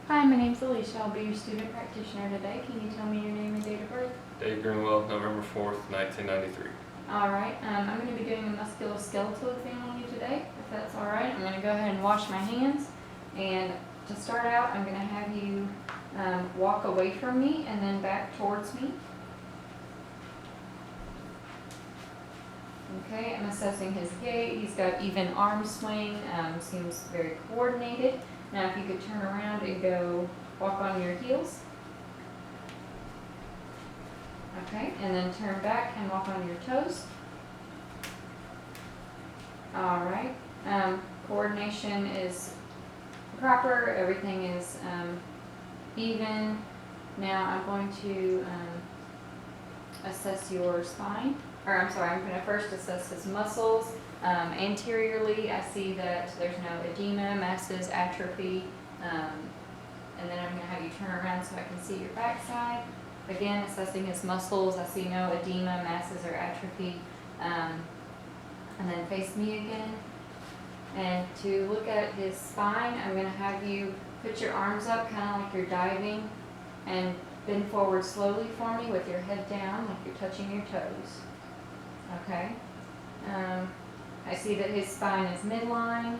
Hi, my name's Alicia. I'll be your student practitioner today. Can you tell me your name and date of birth? Dave Greenwell, November 4th, 1993. Alright, I'm going to be doing a musculoskeletal exam on you today, if that's alright. I'm going to go ahead and wash my hands. And to start out, I'm going to have you walk away from me and then back towards me. Okay, I'm assessing his gait. He's got even arm swing, seems very coordinated. Now if you could turn around and go walk on your heels. Okay, and then turn back and walk on your toes. Alright, coordination is proper, everything is even. Now I'm going to assess your spine, I'm going to first assess his muscles. Anteriorly, I see that there's no edema, masses, atrophy, and then I'm going to have you turn around so I can see your backside. Again, assessing his muscles, I see no edema, masses, or atrophy. And then face me again. And to look at his spine, I'm going to have you put your arms up kind of like you're diving and bend forward slowly for me with your head down like you're touching your toes. Okay. I see that his spine is midline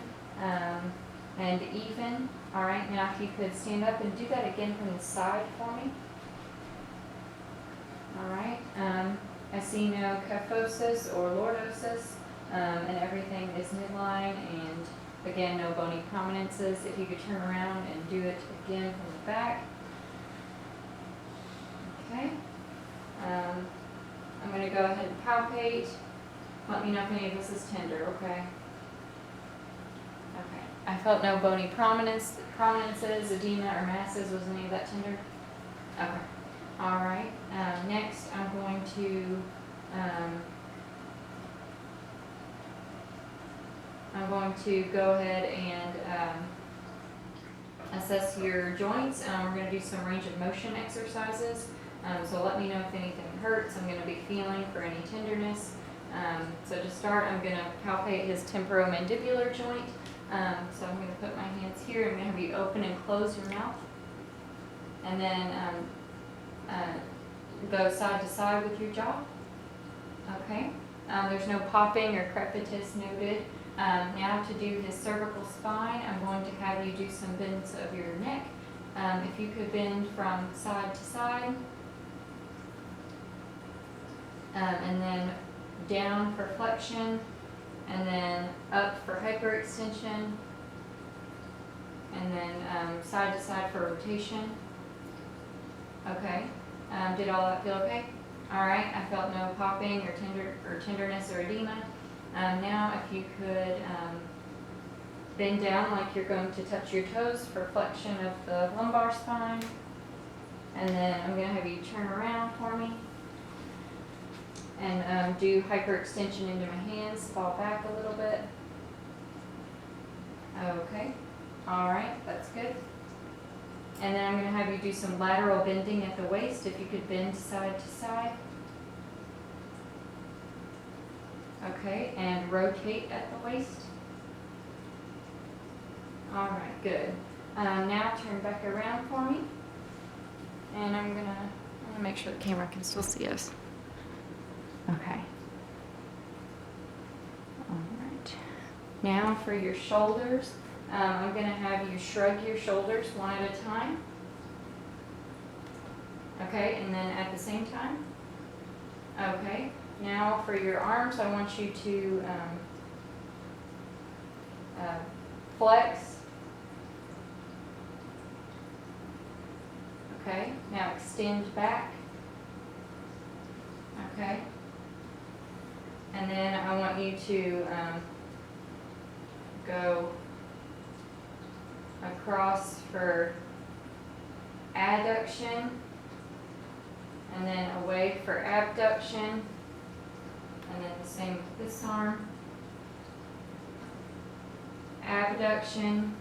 and even. All right, now if you could stand up and do that again from the side for me. All right, I see no kyphosis or lordosis, and everything is midline, and again, no bony prominences. If you could turn around and do it again from the back. Okay. I'm going to go ahead and palpate. Let me know if any of this is tender, okay? Okay. I felt no bony prominences, edema, or masses. Was any of that tender? Okay. All right. Next, I'm going to go ahead and assess your joints. We're going to do some range of motion exercises. So let me know if anything hurts. I'm going to be feeling for any tenderness. So to start, I'm going to palpate his temporomandibular joint. So I'm going to put my hands here. I'm going to have you open and close your mouth. And then go side to side with your jaw. Okay. There's no popping or crepitus noted. Now to do his cervical spine, I'm going to have you do some bends of your neck. If you could bend from side to side. And then down for flexion, and then up for hyperextension, and then side to side for rotation. Okay. Did all that feel okay? All right. I felt no popping or tenderness or edema. Now, if you could bend down like you're going to touch your toes for flexion of the lumbar spine, and then I'm going to have you turn around for me and do hyperextension into my hands. Fall back a little bit. Okay. All right. That's good. And then I'm going to have you do some lateral bending at the waist. If you could bend side to side. Okay, and rotate at the waist. All right, good. Now turn back around for me. And I'm going to make sure the camera can still see us. Okay. All right. Now for your shoulders. I'm going to have you shrug your shoulders one at a time. Okay, and then at the same time. Okay, now for your arms, I want you to flex. Okay, now extend back. Okay, and then I want you to go across for adduction, and then away for abduction, and then the same with this arm. Abduction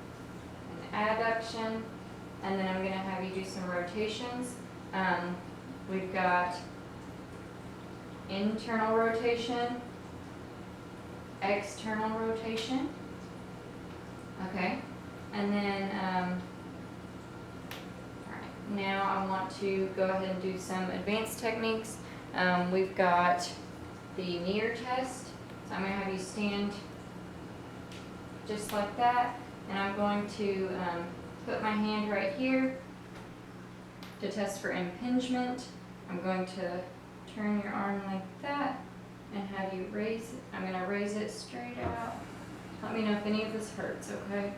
and adduction, and then I'm going to have you do some rotations. We've got internal rotation, external rotation. Okay. And then I want to go ahead and do some advanced techniques. We've got the knee test. So I'm going to have you stand just like that, and I'm going to put my hand right here to test for impingement. I'm going to turn your arm like that and have you raise it. I'm going to raise it straight out. Let me know if any of this hurts, okay?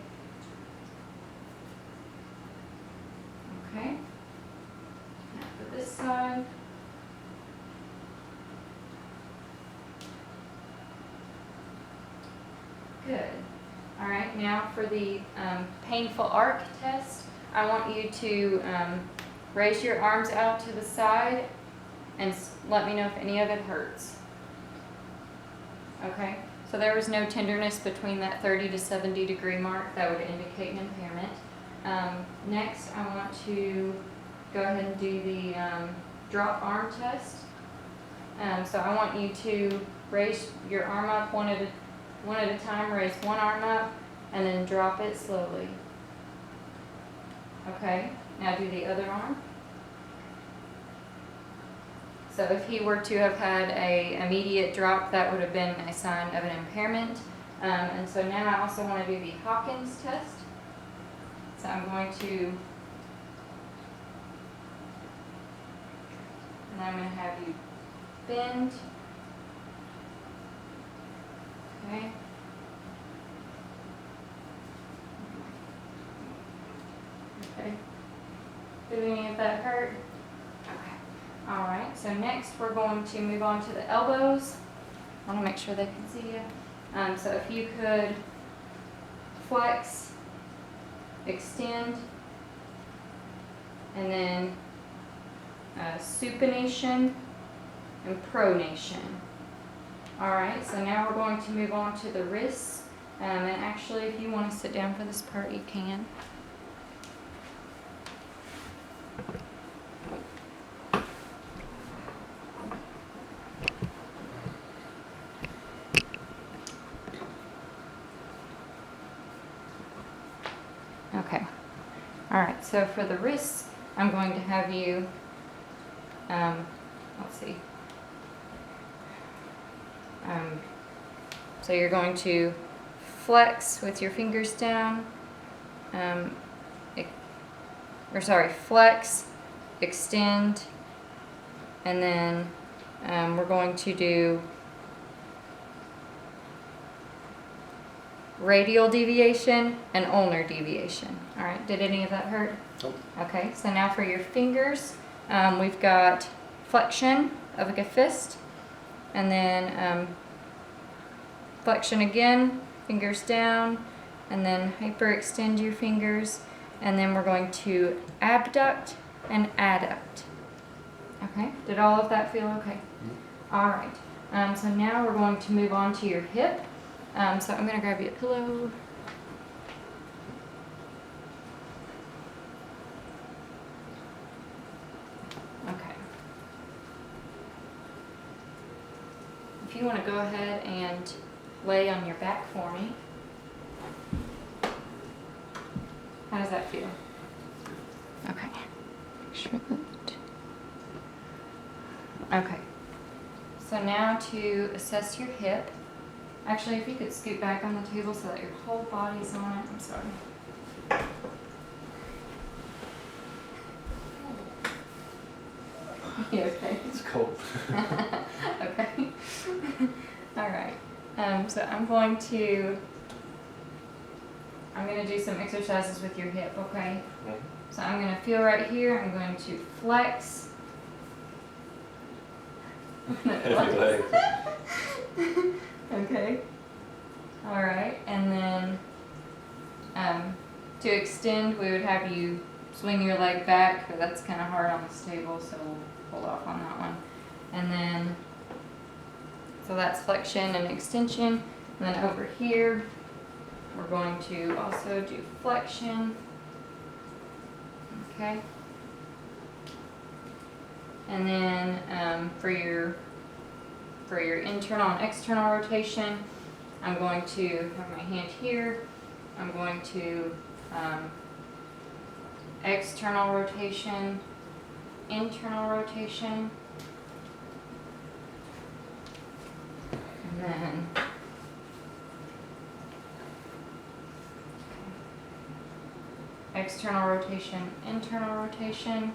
Okay. Now for this side. Good. All right, now for the painful arc test, I want you to raise your arms out to the side and let me know if any of it hurts. Okay, so there was no tenderness between that 30 to 70 degree mark. That would indicate an impairment. Next, I want to go ahead and do the drop arm test. So I want you to raise your arm up one at a time. Raise one arm up and then drop it slowly. Okay, now do the other arm. So if he were to have had an immediate drop, that would have been a sign of an impairment. And so now I also want to do the Hawkins test. So I'm going to, and I'm going to have you bend. Okay. Okay. Did any of that hurt? Okay. All right. So next we're going to move on to the elbows. I want to make sure they can see you. So if you could flex, extend, and then supination and pronation. All right, so now we're going to move on to the wrists. And actually, if you want to sit down for this part, you can. Okay. All right, so for the wrists, I'm going to have you, let's see. So you're going to flex with your fingers down, flex, extend, and then we're going to do radial deviation and ulnar deviation. All right, did any of that hurt? Nope. Okay, so now for your fingers, we've got flexion of like a fist, and then flexion again, fingers down, and then hyperextend your fingers, and then we're going to abduct and adduct. Okay, did all of that feel okay? Mm-hmm. All right, so now we're going to move on to your hip. So I'm going to grab you a pillow. Okay. If you want to go ahead and lay on your back for me. How does that feel? Okay. Okay. So now to assess your hip. Actually, if you could scoot back on the table so that your whole body's on it. I'm sorry. You okay? It's cold. Okay. All right. So I'm going to do some exercises with your hip, okay? Mm-hmm. So I'm going to feel right here. I'm going to flex. Heavy leg. Okay. All right. And then to extend, we would have you swing your leg back, but that's kind of hard on this table, so we'll hold off on that one. And then, so that's flexion and extension. And then over here, we're going to also do flexion. Okay. And then for your internal and external rotation, I'm going to have my hand here. I'm going to external rotation internal rotation. And then external rotation, internal rotation.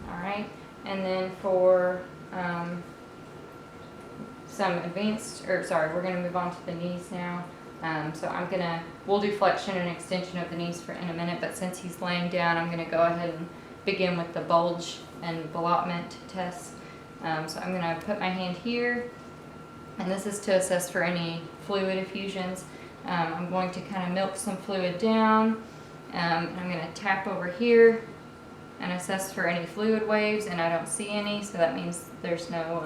Alright, and then for some advanced, we're going to move on to the knees now. So we'll do flexion and extension of the knees in a minute, but since he's laying down, I'm going to go ahead and begin with the bulge and ballottement test. So I'm going to put my hand here, and this is to assess for any fluid effusions. I'm going to kind of milk some fluid down. I'm going to tap over here and assess for any fluid waves, and I don't see any, so that means there's no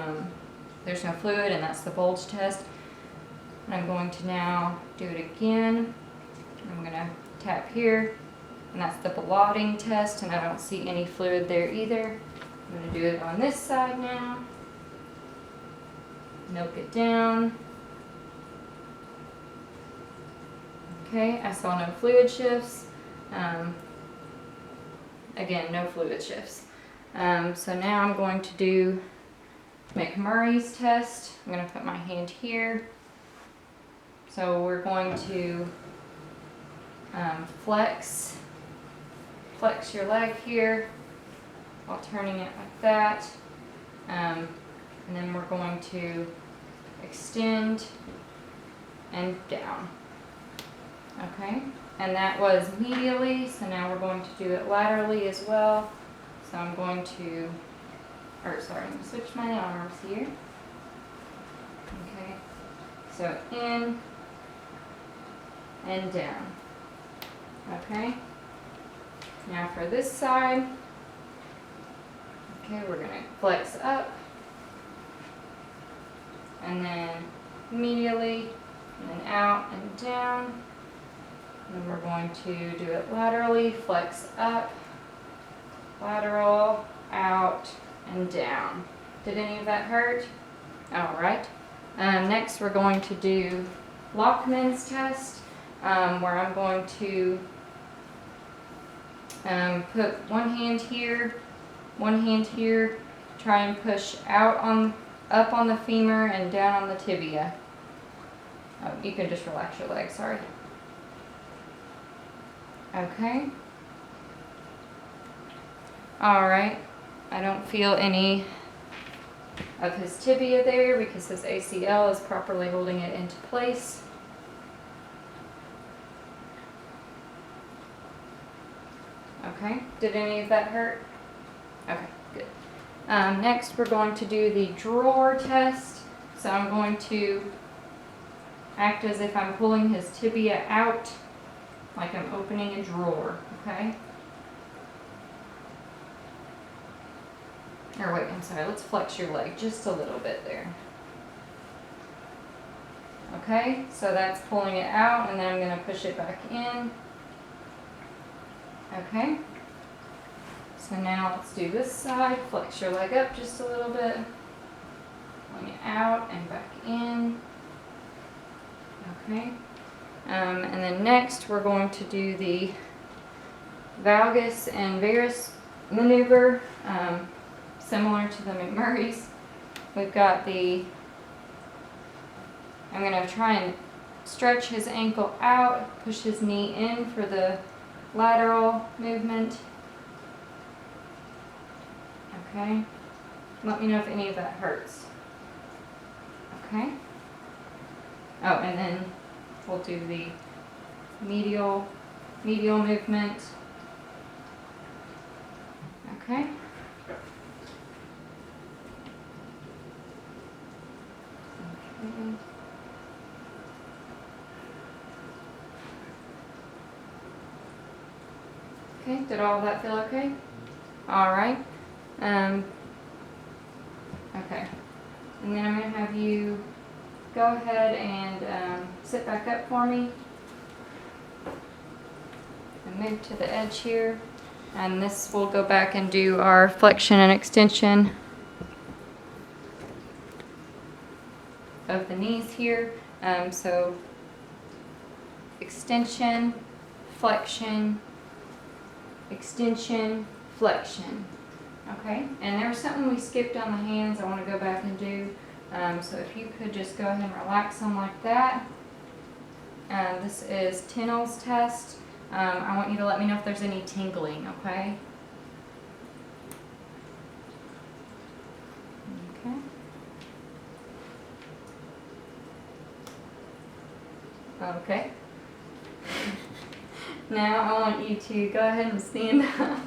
fluid, and that's the bulge test. And I'm going to now do it again. I'm going to tap here, and that's the blotting test, and I don't see any fluid there either. I'm going to do it on this side now. Milk it down. Okay, I saw no fluid shifts. Again, no fluid shifts. So now I'm going to do McMurray's test. I'm going to put my hand here. So we're going to flex your leg here while turning it like that. And then we're going to extend and down. Okay, and that was medially, so now we're going to do it laterally as well. So I'm going to, I'm going to switch my arms here. Okay, so in and down. Okay, now for this side, okay, we're going to flex up, and then medially, and then out and down. And we're going to do it laterally, flex up, lateral, out, and down. Did any of that hurt? All right. Next, we're going to do Lockman's test, where I'm going to put one hand here, try and push up on the femur and down on the tibia. Oh, you can just relax your leg, sorry. Okay. Alright. I don't feel any of his tibia there because his ACL is properly holding it into place. Okay. Did any of that hurt? Okay, good. Next we're going to do the drawer test. So I'm going to act as if I'm pulling his tibia out, like I'm opening a drawer, okay? Or wait, I'm sorry, let's flex your leg just a little bit there. Okay, so that's pulling it out, and then I'm going to push it back in. Okay, so now let's do this side. Flex your leg up just a little bit. Pulling it out and back in. Okay. And then next we're going to do the valgus and varus maneuver, similar to the McMurray's. We've got I'm going to try and stretch his ankle out, push his knee in for the lateral movement. Okay. Let me know if any of that hurts. Okay. Oh, and then we'll do the medial movement. Okay. Okay, did all of that feel okay? All right. Okay. And then I'm going to have you go ahead and sit back up for me. And move to the edge here. And this will go back and do our flexion and extension of the knees here. So extension, flexion, extension, flexion. Okay, and there was something we skipped on the hands I want to go back and do. So if you could just go ahead and relax them like that. This is Tinel's test. I want you to let me know if there's any tingling, okay? Okay. Okay. Now I want you to go ahead and stand up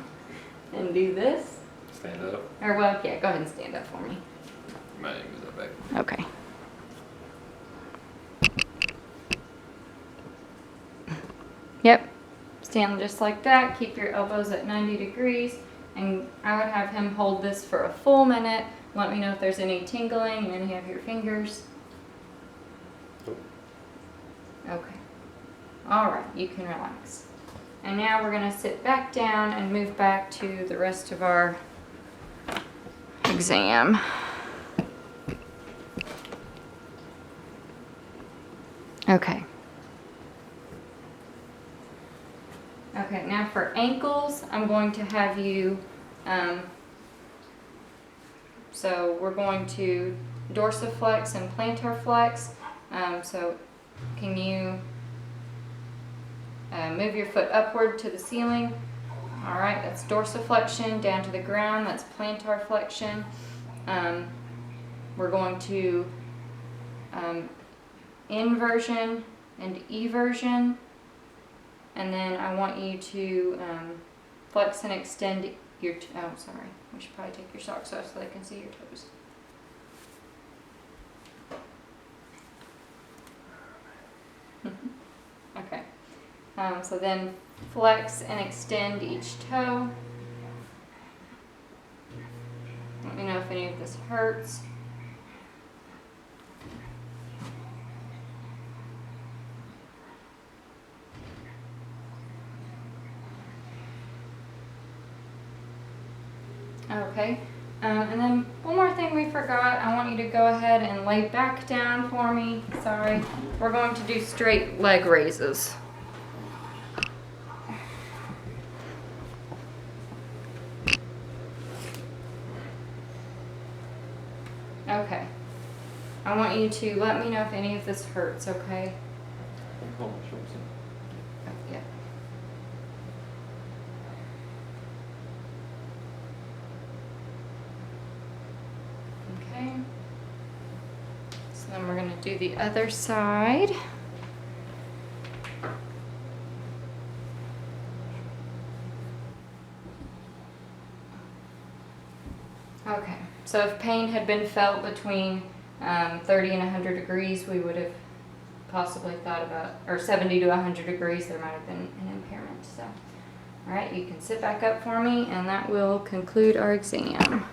and do this. Stand up. Or well, yeah, go ahead and stand up for me. Might even move that back. Okay. Yep. Stand just like that. Keep your elbows at 90 degrees. And I would have him hold this for a full minute. Let me know if there's any tingling in any of your fingers. Nope. Okay. All right, you can relax. And now we're going to sit back down and move back to the rest of our exam. Okay. Okay, now for ankles, I'm going to have you, so we're going to dorsiflex and plantar flex. So can you move your foot upward to the ceiling? All right, that's dorsiflexion. Down to the ground, that's plantar flexion. We're going to inversion and eversion. And then I want you to flex and extend your, oh sorry, we should probably take your socks off so they can see your toes. Okay, so then flex and extend each toe. Let me know if any of this hurts. Okay, and then one more thing we forgot. I want you to go ahead and lay back down for me. Sorry. We're going to do straight leg raises. Okay. I want you to let me know if any of this hurts, okay? Pull my shorts in. Oh, yeah. Okay. So then we're going to do the other side. Okay. So if pain had been felt between 30 and 100 degrees, we would have possibly thought about, or 70 to 100 degrees, there might have been an impairment. So, all right, you can sit back up for me, and that will conclude our exam.